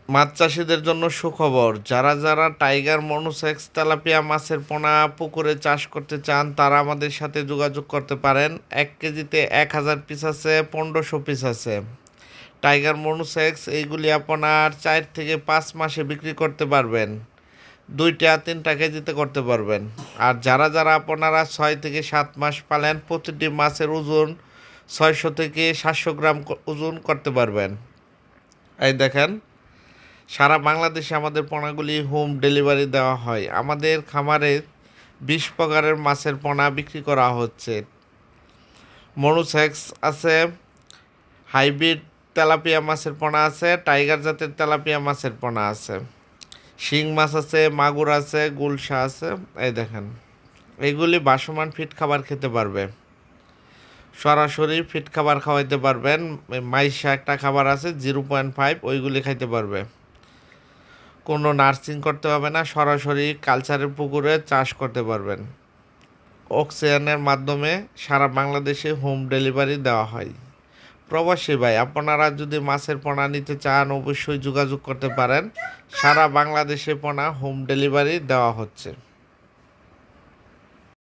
মাছ চাষিদের জন্য সুখবর, যারা যারা টাইগার মনোসেক্স তেলাপিয়া মাছের পোনা পুকুরে চাষ করতে চান তারা আমাদের সাথে যোগাযোগ করতে পারেন। 1 কেজিতে 1000 পিস আছে, 1500 পিস আছে। টাইগার মনোসেক্স এইগুলি আপনার 4 থেকে 5 মাসে বিক্রি করতে পারবেন, 2-3 কেজিতে করতে পারবেন। আর যারা যারা আপনারা 6 থেকে 7 মাস পালেন, প্রতিটি মাছের ওজন 600 থেকে 700 গ্রাম ওজন করতে পারবেন। এই দেখেন, সারা বাংলাদেশে আমাদের পোনাগুলি হোম ডেলিভারি দেওয়া হয়। আমাদের খামারে 20 প্রকারের মাছের পোনা বিক্রি করা হচ্ছে। মনোসেক্স আছে, হাইব্রিড তেলাপিয়া মাছের পোনা আছে, টাইগার জাতের তেলাপিয়া মাছের পোনা আছে, শিং মাছ আছে, মাগুর আছে, গুলশা আছে। এই দেখেন, এগুলি বাসমান ফিট খাবার খেতে পারবে, সরাসরি ফিট খাবার খাওয়াইতে পারবেন। মাইশা একটা খাবার আছে 0.5, ওইগুলি খাইতে পারবে। কোনো নার্সিং করতে হবে না, সরাসরি কালচারের পুকুরে চাষ করতে পারবেন। অক্সিজেনের মাধ্যমে সারা বাংলাদেশে হোম ডেলিভারি দেওয়া হয়। প্রবাসী ভাই, আপনারা যদি মাছের পোনা নিতে চান অবশ্যই যোগাযোগ করতে পারেন। সারা বাংলাদেশে পোনা হোম ডেলিভারি দেওয়া হচ্ছে।